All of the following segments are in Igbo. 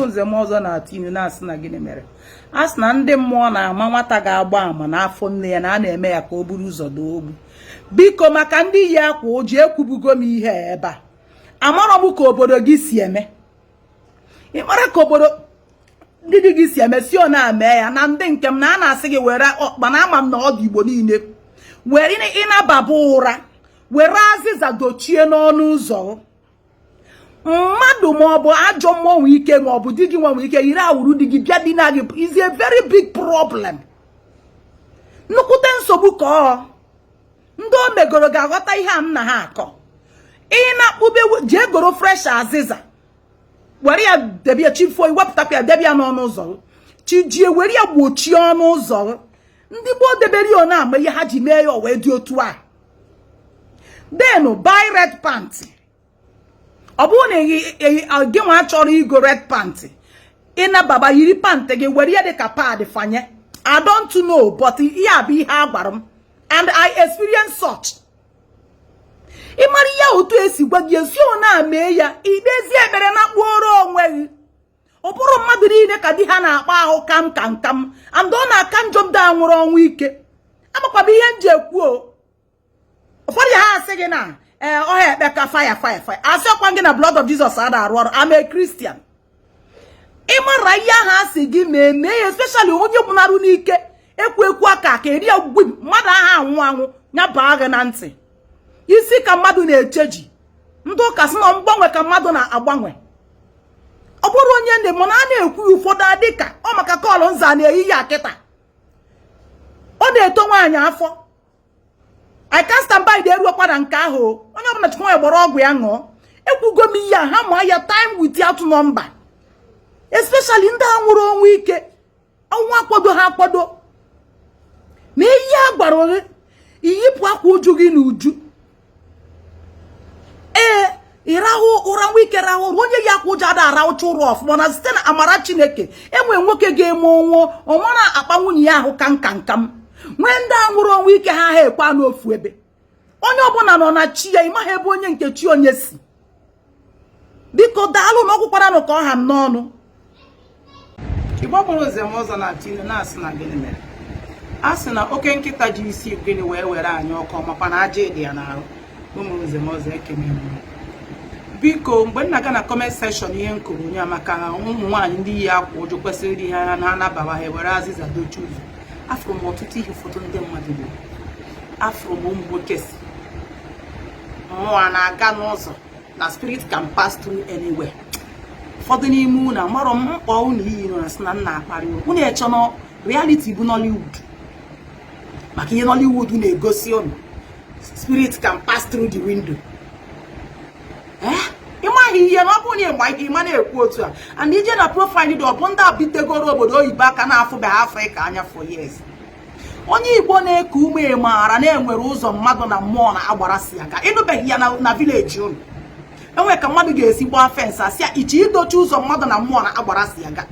bụrụ nze m ọzọ na-atụ inu na-asị na gịnị mere a sị na ndị mmụọ na-ama nwata ga-agba ama n'afọ nne ya na a na-eme ya ka o buru ụzọ doo ogbu. Biko maka ndị yi akwa oji ekwubugo m ihe ebe a amarọ m ka obodo gị si eme. Ị mara ka obodo ndị gị si eme si ọ na-eme ya na ndị nke m na a na-asị gị were ọkpa na ama m na ọ dị Igbo niile were ịnababa ụra were azịza dochie n'ọnụ ụzọ mmadụ ma ọ bụ ajọ mmụọ nwe ike ma ọ bụ di gị nwe ike yiri awụrụ di gị bịa dị na gị is a very big problem. Nnukwute nsogbu ka ọ ndị o megoro ga-aghọta ihe a m na ha akọ. Ị na-akpụbe jee goro fresh azịza were ya debia chifuo iwepụtakwa ya debia n'ọnụ ụzọ chijie were ya gbochie ọnụ ụzọ. Ndị gboo debere ya na-ama ihe ha ji mee ya o wee dị otu a. Then buy red pants. Ọ bụrụ na gị nwa chọrọ igo red pants ịnababa yiri pant gị were ya dị ka pad fanye. I don't know but ihe bụ ihe a gwara m and I experienced such. Ị mara ihe otu esi gwa gị esi ọ na-ame ya ikpezi ekpere na kpụọrọ onwe gị. Ọ bụrụ mmadụ niile ka di ha na-akpa ahụ kam and ọ na-aka njọ da nwụrụ ọnwụ ike. Amakwaba ihe nje ekwu ụfọdụ ha asị gị na ọha ekpe ka fire asịkwa gị na blood of Jesus ada arụ ọrụ. I'm a Christian. Ị mara ihe ahụ asị gị mee ya especially onye gwụnarụ n'ike ekwu aka ka eri ogwugwu mmadụ ahụ anwụ ya baa gị na ntị. Isi ka mmadụ na-echeji ndị ụka sị na mgbanwe ka mmadụ na-agbanwe. Ọ bụrụ onye ndị mụ na a na-ekwu ụfọdụ adịka ọ maka kọlụ nza na-eyi ya kịta ọ na-eto nwaanyị afọ. I can't stand by the eruokwa na nke ahụ onye ọbụla chukwu gbara ọgwụ ya ṅụọ. Ekwugo m ihe a ha ma ya time without number especially ndị a nwụrụ ọnwụ ike ọnwụ akwado ha akwado ma ihe a gwara onye iyipụ akwa uju gị n'uju ịrahụ ụra nwa ike rahụ onye ya akwa ụjọ ada arahụcha ụra ọfụma na site na amara Chineke enwe nwoke ga-eme onwo ọnwara akpa nwunye ya ahụ kam nwee ndị a nwụrụ ọnwụ ike ha ekwa n'ofu ebe. Onye ọbụla nọ na chi ya ịmaghị ebe onye nke chi onye si. Biko daalụ na ọgwụkwara nụ ka ọ ha m n'ọnụ. Igbo bụrụ nze m ọzọ na tinu na-asị na gịnị mere a sị na oke nkịta ji isi gịnị wee were anyị ọkụ makwa na aja dị ya n'ahụ. Ụmụ nze m ọzọ ekene m. Biko mgbe nna ga na comment section ihe nkuru onye maka na ụmụ nwaanyị ndị yi akwa ụjọ kwesịrị dị ha na anabawa ha were azịza dochie ụzọ. Afro m ọtụtụ ihe foto ndị mmadụ bụ afro m ụmụ nwoke si mmụọ na-aga n'ụzọ na spirit can pass through anywhere. Ụfọdụ n'ime unu amarọ m mkpọ unu iyi nọ na na nna akparị unu eche na reality bụ Nollywood maka ihe Nollywood na-egosi unu spirit can pass through the window. Ịmaghị ihe na ọ bụ na ịgba ike ịma na-ekwu otu a and ije na profile dị ọ bụ ndị abitegoro obodo oyibo aka na-afụbeghị Afrịka anya for years. Onye Igbo na-eku ume maara na enwere ụzọ mmadụ na mmụọ na-agbara si aga ịnụbeghị ya na village unu. Enwe ka mmadụ ga-esi gbaa fensị asịa iche idochi ụzọ mmadụ na mmụọ na-agbara si aga.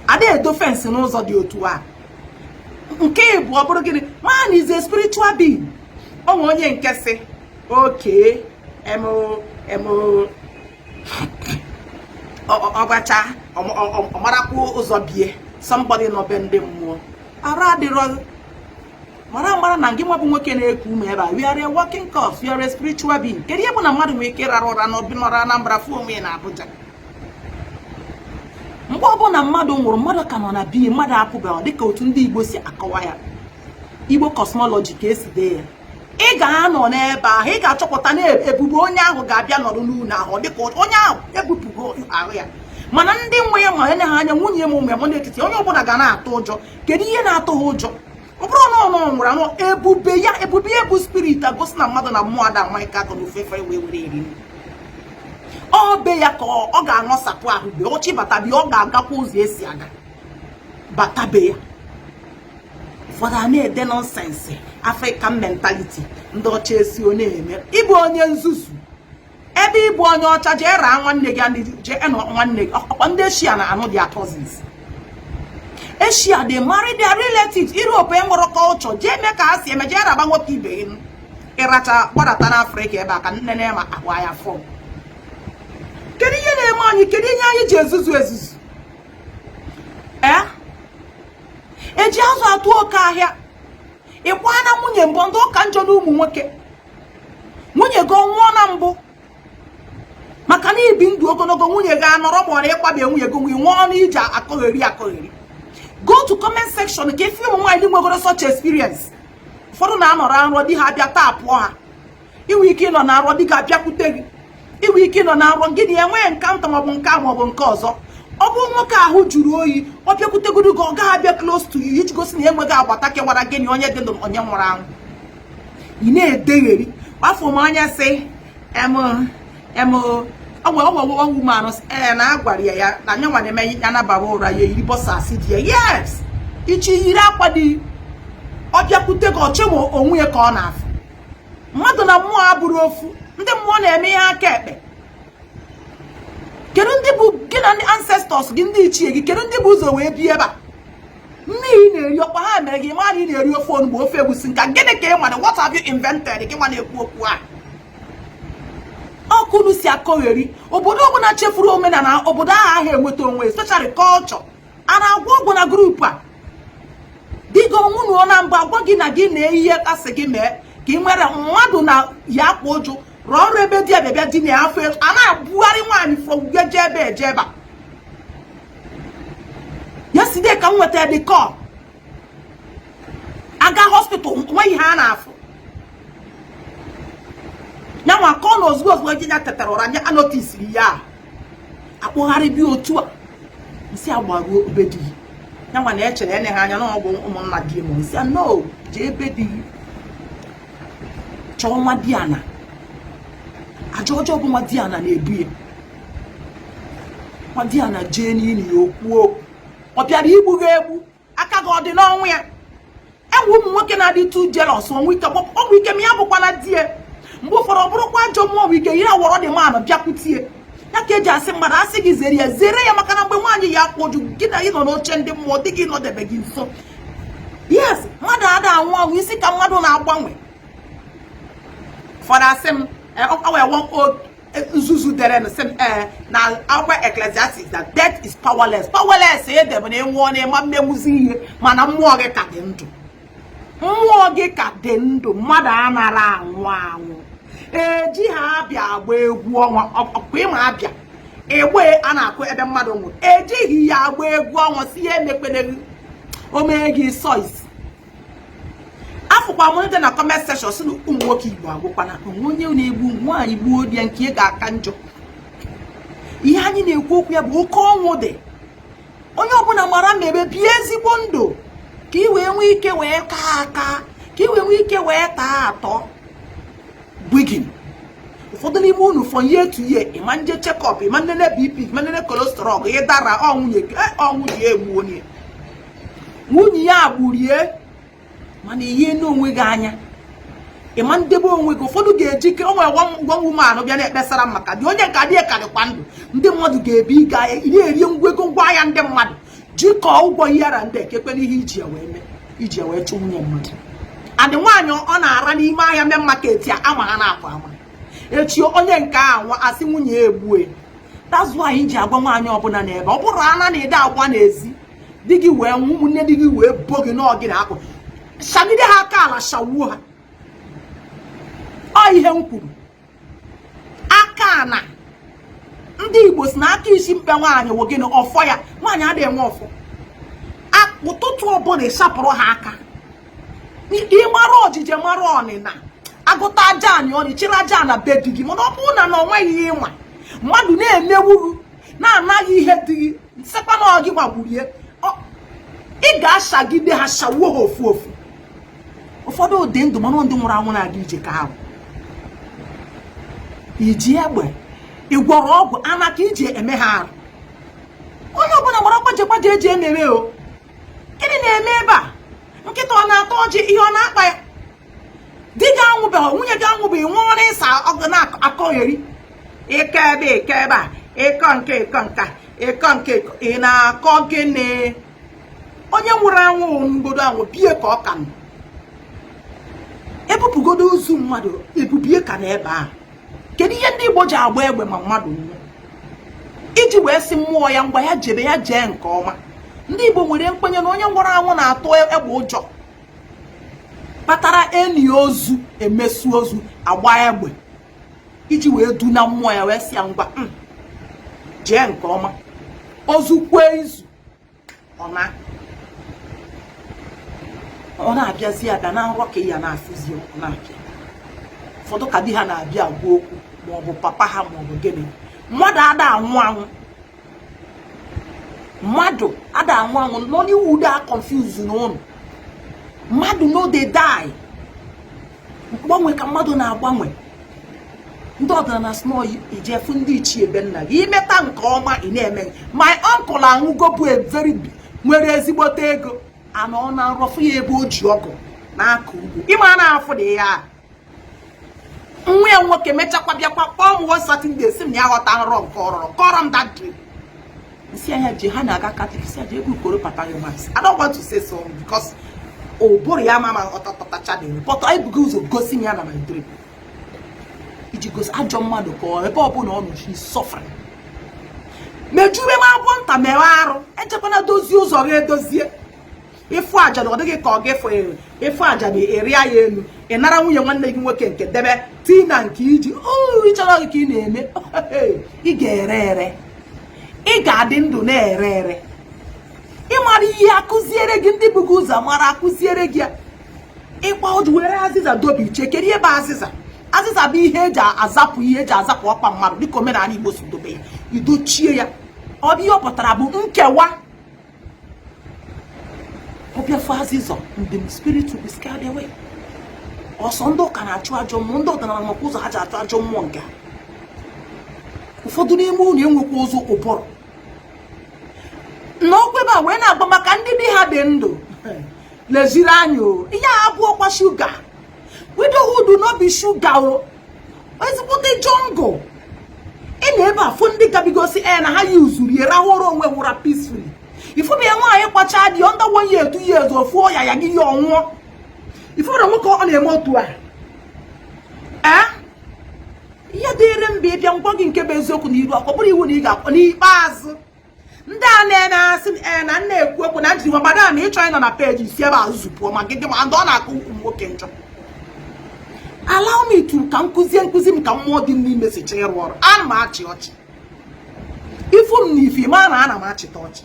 Ada edo fensị n'ụzọ dị otu a. Nke bụ ọ bụrụ gịnị man is a spiritual being. Onwe onye nke si okay ọgbacha ọmarakwu ụzọ bie somebody nọ be ndị mmụọ arụ adịrọ mara na gị nwa bụ nwoke na-eku ume ebe a we are a working corpse, we are a spiritual being. Kedu ihe bụ na mmadụ nwee ike rarụ ụra n'ọbịnọra Anambra fụ onwe na Abuja mgbe ọbụla mmadụ nwụrụ mmadụ ka nọ na biye mmadụ apụbeghị dịka otu ndị Igbo si akọwa ya Igbo cosmology ka esi dee ya. Ị ga-anọ n'ebe ahụ ị ga-achọpụta na ebubo onye ahụ ga-abịa nọrọ n'ụlọ ahụ dịka onye ahụ ebupụgo ahụ ya mana ndị nwe ya ma enye ha anya nwunye m ụmụ ya n'etiti onye ọbụla ga na-atụ ụjọ. Kedu ihe na-atụ ha ụjọ? Ọ bụrụ na ọ nwụrụ anwụ ebube ya ebu spirit agosi na mmadụ na mmụọ ada nwa ike aka n'ofefe wee were eri ọ be ya ka ọ ga-aṅụsapụ ahụ be ọchị bata bịa ọ ga-agakwa ụzọ esi aga bata be ya. Ụfọdụ a na-ede nonsense African mentality ndị ọcha esi ọ na-eme ịbụ onye nzuzu ebe ịbụ onye ọcha jee raa nwanne gị jee nwanne gị ọkwa ndị Eshia na-anụ their cousins. Eshia they marry their relatives. Europe enwere culture jee mee ka ha si eme jee raba nwoke ibe gị ịracha gbadata n'Afrịka ebe a ka nne ma agwa ya fọm kedu ihe na-eme anyị? Kedu ihe anyị ji ezuzu eji azụ atụ oke ahịa ịkwa na nwunye mbụ ndị ụka njọ na ụmụ nwoke nwunye gị ọnwụọ na mbụ maka na ibi ndụ ogologo nwunye gị anọrọ gbọrọ ịkwabe nwunye gị nwe nwụọ na ije akọgheri. Go to comment section ka efi ụmụ nwaanyị nwegoro such experience. Ụfọdụ na-anọrọ nrọ di ha bịa taa pụọ ha. Inwe ike ịnọ na nrọ di ga abịakwute gị. Inwe ike ịnọ na nrọ gị na enweghị nkanta maọbụ nke a maọbụ nke ọzọ. Ọ bụ nwoke ahụ jụrụ oyi ọ bịakwutegodu gị ọ gaghị abịa close to you iji gosi na enweghị agbata kewara gị na onye dị ndụ onye nwụrụ anwụ. Ị na-edegheri afọ m anya sị ọnwụ manụ na agwara ya na anya nwa na-eme ya nabara ụra ya yiri bọsasị dị ya. Yes, ichi yiri akwa dị ọ bịakwute gị ọchị ma onwe ya ka ọ na-afụ. Mmadụ na mmụọ abụrụ ofu. Ndị mmụọ na-eme ihe aka ekpe. Kedu ndị bụ gị na ndị ancestors gị ndị ichie gị? Kedu ndị bụ ụzọ wee bie ebe a? Mmiri na-eri ọkwa ha mere gị mara ị na-eri ofe onugbu ofe egwusi nka gịnị ka ị nwere? What have you invented? Gị nwa na-ekwu okwu a ọkụnụ si akọgheri. Obodo ọbụla chefuru omenala obodo ahụ enweta onwe especially culture a na-agwa ọgwụ na grupu a dịga ọnwụ na mba agwa gị na gị na ihe kasị gị mee ka ị nwere mmadụ na ya akwa ụjụ rụọ ọrụ ebe di abịabịa di na afọ a na-abụgharị nwaanyị from geje ebe eje ebe a. Yesterday ka m nweta dị call aga hospital nweghị ha na-afụ ya nwa ka ọ na ozugbo eji ya tetara ụra anya anotisiri ya akpụgharị bi otu a isi agbaruo ebe di ya nwa na-echere ene ha anya na ọgwụ ụmụnna di m isi no jee ebe di chọọ nwa di ana aja ọjọọ bụ nwa di ana na-ebu ya nwa di ana jee n'ili ya okwu ọ bịara igbu gị egbu aka gị ọ dị n'ọnwụ ya. Enwe ụmụ nwoke na-adị too jealous ọnwụ ike m ya bụkwa na di ya mgbe ụfọdụ ọ bụrụkwa ajọ mmụọ ike yiri awọrọ dị mmanụ bịakwutie ya ka eji asị mmadụ asị gị zere ya maka na mgbe nwaanyị ya akpọ jụ gị na ị nọ n'oche ndị mmụọ dị gị nọdebe gị nso. Yes, mmadụ ada anwụ anwụ isi ka mmadụ na-agbanwe. Ụfọdụ asị m nzuzu dere na akwụkwọ Ecclesiastes that death is powerless edebe na enwụọ na ịma mmenwuzi ihe mana mmụọ gị ka dị ndụ. Mmụọ gị ka dị ndụ mmadụ anara anwụ eji ha abịa agba egwu ọnwa ọkwa ịma abịa egbe a na-akụ ebe mmadụ nwụrụ ejighị ya agba egwu ọnwa si ihe emekpere omee gị sois. Afụkwa m ndị na comment section si na ụmụ nwoke Igbo agwụkwana onye na-egbu nwaanyị gbuo di ya nke ị ga-aka njọ. Ihe anyị na-ekwu okwu ya bụ oke ọnwụ dị. Onye ọbụla mara mmebe bie ezigbo ndụ ka ị wee nwee ike wee kaa aka ka ị wee nwee ike wee taa atọ gwigin. Ụfọdụ n'ime unu from year to year ịma nje check-up ịma nnene BP ịma nnene cholesterol ị dara ọnwụ ji egbu onye nwunye ya agburie mana ihe n'onwe gị anya ịma ndebe onwe gị. Ụfọdụ ga-eji ke onwe gwanwu manụ bịa na-ekpesara maka dị onye nke adịghị karịkwa ndụ ndị mmadụ ga-ebi ịga na-eri ngwa ahịa ndị mmadụ jikọọ ụgwọ ihe ndị ekekwe n'ihe iji wee chụ nwunye mmadụ. Adị nwaanyị ọ na-ara n'ime ahịa main market ya ama ha na-akwa ama echi onye nke ahụ asị nwunye ya egbue. That's why iji agwa nwaanyị ọbụla n'ebe ọ bụrụ ana na-ede agwa n'ezi di gị wee ụmụnne di gị wee bo gị n'ọgị na akpụ shagide ha aka ala shawuo ha. Ọ ihe m kwuru aka na ndị Igbo si na aka isi mkpe nwaanyị wụ gịnị ọfọ ya nwaanyị adịghị enwe ọfọ. Ụtụtụ ọbụla ịsapụrụ ha aka ịmara ojije mara ọnịna agụta aja anyị ọnị chịrị aja na be di gị mana ọ bụrụ na onweghị ihe ịnwa mmadụ na-emewuru na-anaghị ihe dị gị sekwa na gị gbagburie ị ga-ashagide ha shawuo ha ofu ofu. Ụfọdụ dị ndụ mana ndị nwụrụ anwụ na-aga ije ka ahụ iji egbe ịgwọrọ ọgwụ ana ka iji eme ha arụ. Onye ọbụla gbara gbaje eji emere o gịnị na-eme ebe a? Nkịta ọ na-atọ ọjị ihe ọ na-akpa ya di gị anwụbeghị nwunye gị anwụbeghị nwụọrọ ịsa ọgụ na-akọgheri ike ebe a ịkọ nke ị na-akọ gịnị? Onye nwụrụ anwụ mgbodo anwụ bie ka ọ ka nọ ebupụgodo ozu mmadụ ebubie ka na ebe a. Kedu ihe ndị Igbo ji agba egbe ma mmadụ nwụọ? iji wee si mmụọ ya ngwa ya jebe ya jee nke ọma. Ndị Igbo nwere nkwenye na onye nwụrụ anwụ na-atụ egbe ụjọ kpatara enyi ozu emesu ozu agba egbe iji wee du na mmụọ ya wee si ya ngwa jee nke ọma. Ozu kwee izu ọ na-abịazi abịa na nrọ ka ya na-afụzi okwu na-abịa. Ụfọdụ ka di ha na-abịa agwa okwu maọbụ papa ha maọbụ gịnị. Mmadụ ada anwụ anwụ. Mmadụ ada anwụ anwụ. Nollywood are confused n'ụnụ. Mmadụ no dey die. Mgbanwe ka mmadụ na-agbanwe. Ndị ọdịnala snow ijefu ndị ichie ebe nna gị imeta nke ọma ị na-eme. My uncle anwụgo bụ nwere ezigbote ego anọ na nrọfụ ya ebe o ji ọgụ na-akọ ugbo. Ịma na-afụ dị ya. Nwa ya nwoke mechakwa bịakwa kpọọ m one Saturday si m ya ghọta nrọ nke ọrụrụ kọrọ m that dream. Isi anya ji ha na-aga Catholic si aja ego ukoro papa ya mas. I don't want to say so because ụbụrụ ya mama ọtọtọtacha dị but anyị bugo ụzọ gosi m ya na my dream. Iji gosi ajọ mmadụ ka ọ ebe ọbụla ọ nọ shi suffering. Mejube m abụọ nta mewe arụ ejekwana dozie ụzọ gị edozie. Ịfụ aja na ọ dịghị ka ọ ga-efu ịfụ aja na eri ya elu ị nara nwunye nwanne gị nwoke nke debe tii na nke iji ịchọrọ gị ka ị na-eme ị ga-ere ere. Ị ga-adị ndụ na-ere ere. Ịmara ihe akụziere gị ndị bugo ụzọ mara akụziere gị ya. Ịkpa ụjụ were azịza dobe iche kedu ebe azịza. Azịza bụ ihe eji azapụ ọkpa mmadụ dịka omenala Igbo si dobe ya. Idochie ya. Ọ bụ ihe ọ pụtara bụ nkewa. Obiafọ azịza ndị spirit will be scared away. Ọsọ ndị ụka na-achụ ajọ mmụọ ndị ọdịnala maka ụzọ ha ji achụ ajọ mmụọ nke ụfọdụ n'ime unu enwekwa ụzọ ụbụrụ. N'ọkwebe a wee na-agba maka ndị di ha dị ndụ. Leziri anya o ihe abụọkwa shuga. Widowhood no be shuga o. Ezigbote jungle. Ị na-ebe afọ ndị gabigosi na ha yuzuru ya rahụrụ onwe nwụra peacefully. Ifo be nwaanyị kwacha dị under 1 year 2 years ofu ya gị ya ọnwụọ. Ifo na nwoke ọ na-eme otu a. Ihe dịrị mba ịbịa ngwa gị nke bụ eziokwu n'iru akọ bụrụ iwu na ị ga-akpọ n'ikpeazụ. Ndị a na-eme asị na nna ekwu okwu na njiri madam ịchọ ịnọ na peji isi ebe azụ pụọ ma gịgị ma ndị ọ na-akụ ụmụ nwoke njọ. Allow me to ka nkụzi m ka mmụọ dị n'ime si chịrị ọrụ. Ana m achị ọchị. Ifu m na ife ma na ana m achịta ọchị.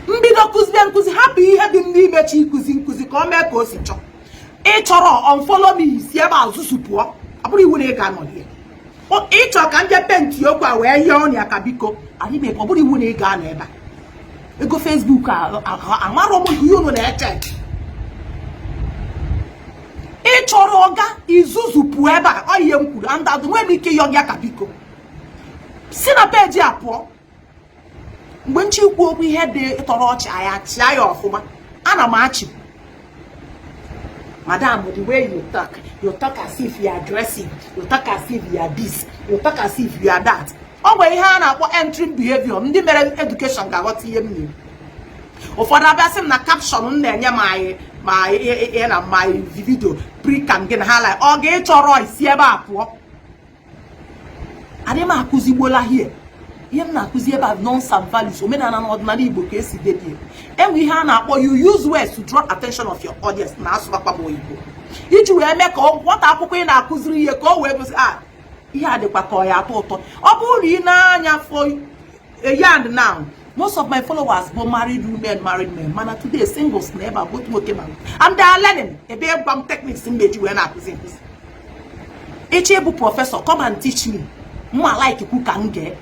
Mbido nkụzi hapụ ihe dị n'ime chi nkụzi ka o mee ka o si chọọ. Ị chọrọ unfollow me isi ebe azụ pụọ. Abụrụ iwu na ị ga-anọ ihe. Ịchọ ka nje penti okwu a wee yie ọnya ka biko anyị ọ bụrụ iwu na ị ga-anọ ebe a. Ego Facebook amarọ m ihe unu na-eche. Ị chọrọ ọga izuzu pụọ ebe a ọ ihe m kwuru andadụ nwee m ike ịyọ gị aka biko si na peji a pụọ. Mgbe nchikwu okwu ihe dị tọrọ ọchị anya chịa ya ọfụma ana m achị. Madam, the way you talk as if you are dressing, you talk as if you are this, you talk as if you are that. Ọ bụ ihe a na-akpọ entering behavior. Ndị mere education ga-aghọta ihe m na-eme. Ụfọdụ abịa sị m na caption m na-enye ma my video pre-cam gị na ha like ọ ga-ịchọrọ isi ebe a pụọ. Adị m akụzigbola here. Ihe m na-akụzi ebe a norms and values omenala na ọdịnala Igbo ka esi debie. Enwe ihe a na-akpọ you use words to draw attention of your audience na asụsụ akpagbo Igbo. Iji wee mee ka nwata akwụkwọ ị na-akụziri ihe ka o wee gosi ihe a dịkwa ka ọ ya atọ ụtọ. Ọ bụrụ na ị na-anya for a yard now, most of my followers bụ married men mana today singles na ebe a both nwoke ma and they are learning ebe gwa m techniques m meji wee na-akụzi nkụzi. Ịchọ ịbụ prọfesọ come and teach me. Mma like kwu ka m gee.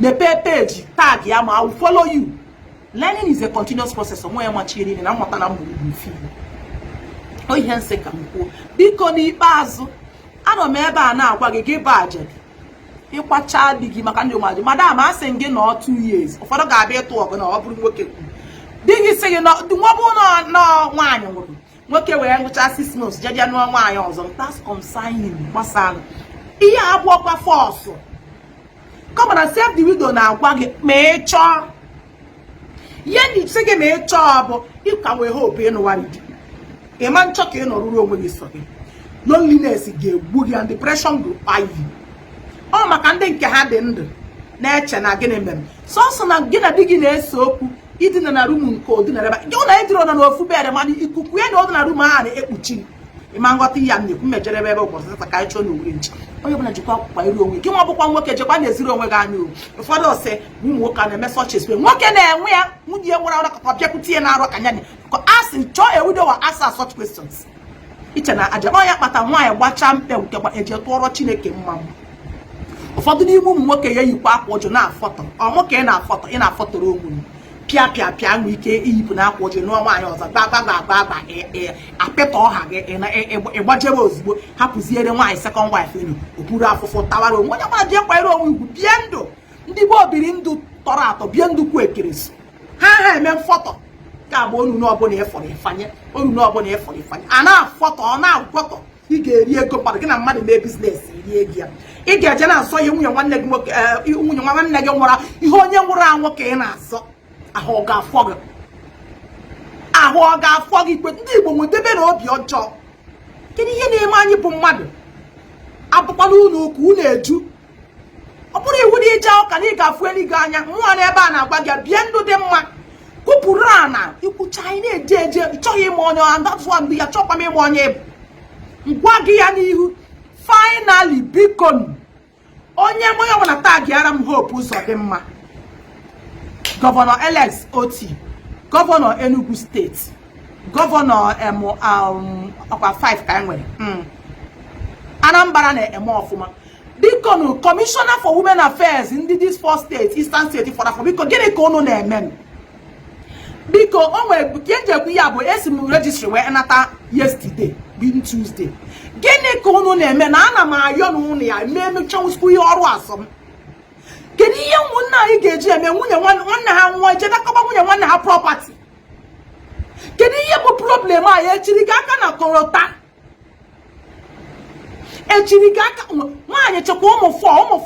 Mepee page tag ya ma I will follow you. Learning is a continuous process. Onwe ya machiri na mmụta na mmụrụ ife. O ihe nse ka m kwuo. Biko n'ikpeazụ anọ m ebe a na-agwa gị baje. Ịkwacha dị gị maka ndị ụmụaji. Madam asị gị nọ 2 years. Ụfọdụ ga-abịa ịtụ ọgụ na ọ bụrụ nwoke kwu. Dị gị sị gị nwa bụ nọ nwaanyị nwụrụ. Nwoke wee ngụcha 6 months jeje nụọ nwaanyị ọzọ. That's consigning gbasara. Ihe abụọ kwa force. Come on and save the widow na agwa gị ma ị chọọ. Ihe ndị sị gị ma ị chọọ bụ ịka wee hope ịnụwa di. Ịma nchọ ka ị nọrụrụ onwe gị sọ gị. Loneliness ga-egbu gị and depression will buy you. Ọ maka ndị nke ha dị ndụ. na-eche na gịnị mere sọsọ na gị na di gị na-ese okwu idina na rum nke odinara ebe gị na ejiri na n'ofu bere mana ikuku ya na odina rum ahụ na-ekpuchi ịma nghọta ya m na-ekwu mejere ebe ụbọchị taa ka anyị chọọ n'owure nchi onye ọbụla jikwa akwụkwa iru onwe gị nwa bụkwa nwoke jekwa na-eziri onwe gị anya ụfọdụ ọsị ụmụ nwoke na-eme sọchis nwoke na-enwe ya nwunye nwere ọrụ ka bịakwute ya na-arụ ka nya asị chọọ ewido wa asa such questions iche na aja ọnya kpata nwaanyị gbachaa mkpe nke eji tụọrọ Chineke mma ụfọdụ n'ime ụmụ nwoke ya yikwa akwa ụjụ na-afọtọ ọ nwoke ị na-afọtọrọ onwe pịa nwee ike iyipụ na akwa ụjụ nụọ nwaanyị ọzọ gbagba apịta ọha gị ịgbajebe ozugbo hapụziere nwaanyị sekọnd waif enu okpuru afụfụ tawara onwe onye mara jee kwanyere onwe ugwu bie ndụ ndị gboo biri ndụ tọrọ atọ bie ndụ kwu ekeresu ha eme mfọtọ ka agba onunu ọbụla ịfọrọ ịfanye a na-afọtọ ọ na-agwọtọ ị ga-eri ego mmadụ gị na mmadụ mee biznes rie ego ya ị ga-eje na-azọ ihe nwunye nwanne gị nwoke nwunye nwanne gị nwụrụ ihe onye nwụrụ anwụ ka ị na-azọ ahụ ọ ga-afọ gị ikpe ndị Igbo nwedebe na obi ọjọọ kedu ihe na-eme anyị bụ mmadụ abụkwana ụlọ ụka unu eju ọ bụrụ iwu dị ije ụka na ị ga-afụ eluigwe anya nwa n'ebe a na-agwa gị bie ndụ dị mma kwupụrụ ana ikwucha anyị na-eje eje ịchọghị ịma onye ọha mgbe ya chọkwa m ịma onye bụ ngwa gị ya n'ihu finally biko onye ọbụla tagiara m Hope Uzodimma gọvanọ Alex Oti gọvanọ Enugu steeti gọvanọ ọkwa 5 ka nwere Anambra na-eme ọfụma biko Commissioner for Women Affairs ndị this 4 states Eastern State for Afọ biko gịnị ka unu na-eme biko o nwere ka ejekwu ya bụ esi m registry wee nata yesterday bin Tuesday gịnị ka unu na-eme na ana m ayọ na unu ya emechanwụsịkwa ihe ọrụ asọm kedu ihe ụmụnne anyị ga-eji eme nwunye nwanne ha nwa jedakọba nwunye nwanne ha property kedu ihe bụ problem anyị echiri gị aka na korota echiri gị aka nwaanyị chekwa ụmụ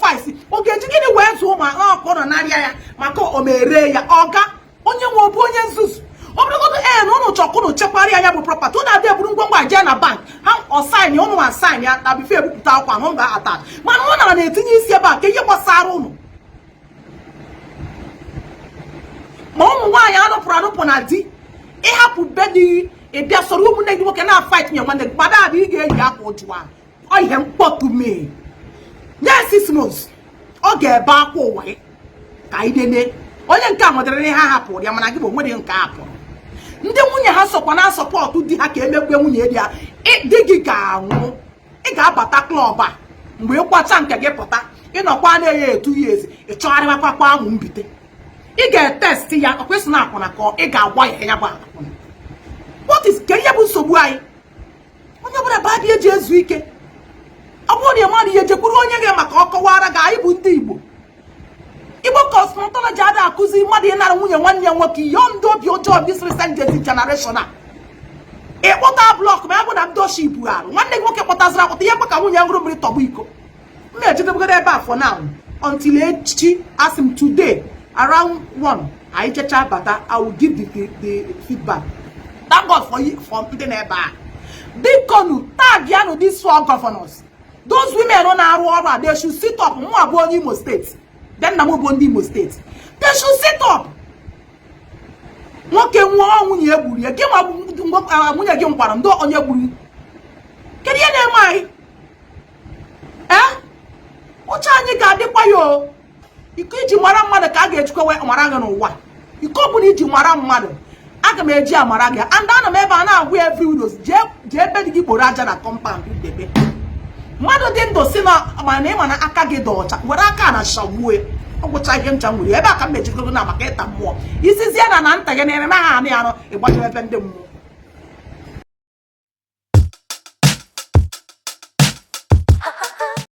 5 ọ ga-eji gịnị wee zụ ụmụ ọkụrụ narịa ya maka o mere ya ọga onye nwe bụ onye nzuzu ọ bụrụgodo na ụnụ chọkụnụ chekwara anya bụ property ụnụ adị eburu ngwangwa jee na bank ha ọsaịn ụnụ asaịn ya na bife ebupụta akwa na ọ ga-ata mana ọ nara na-etinye isi ebe a ka ihe gbasara ụnụ ma ụmụ nwaanyị anụpụrụ na di ịhapụ be dị ịbịa soro ụmụnne gị nwoke na-fight nye nwanne gị gbada adị ị ga-eyi akwa ụjụ ọ ihe mkpọtụ mee nye 6 months ọ ga-ebe akwa ụwa ka anyị nene onye nke a nwetara ihe ha hapụrụ ya mana gị bụ onwere nke hapụrụ ndị nwunye ha sokwa na sọpọtụ di ha ka emegbe nwunye di ya di gị ga-anwụ ị ga-abata klọb a mgbe ịkwacha nke gị pụta ịnọkwa na-enye etu ya ezi ịchọgharịwakwakwa amụ mbite ị ga-etesti ya ọ kwesị na akwụna ka ị ga-agwa ya bụ akwụna what is ka ihe bụ nsogbu anyị onye ọbụla ba bịa eji ezu ike ọ bụrụ na mmadụ ihe jekwuru onye gị maka ọ kọwara gị anyị bụ ndị Igbo cosmetology ada akụzi mmadụ ịnara nwunye nwanne ya nwoke ihe ndị obi ọjọọ this recent generation a ịkpọta blọk ma ya bụ na ndị oshi ibu arụ nwanne gị nwoke kpọtaziri akwụta ihe ka nwunye ngụrụ mmiri tọgbọ iko m na-ejedebegoro ebe a for now until echi as in today around 1 anyị jecha bata I will give the feedback. Thank God for ndị na-ebe a biko tag ya no these 4 governors those women na-arụ ọrụ a they should sit up. Mụ abụ onye Imo steeti then na mụ bụ ndị Imo steeti they should sit up. Nwoke nwụọ nwunye egburu ya gị nwa nwunye gị nkwara ndị onye gburu kedu ihe na-eme anyị uche anyị ga-adịkwa ya iko iji mara mmadụ ka a ga-ejikwa mara gị n'ụwa iko ọ bụla iji mara mmadụ aga m eji amara gị and ana m ebe a na-agwa every widows jee ebe dị gị kporo aja na compound debe mmadụ dị ndụ si na mana ịma na aka gị dị ọcha were aka na shawue ọgwụcha ihe ncha nwere ebe a ka m mejigogo na maka ịta mmụọ isizie na nta gị na-eme ha anụ ịgbacha ebe ndị mmụọ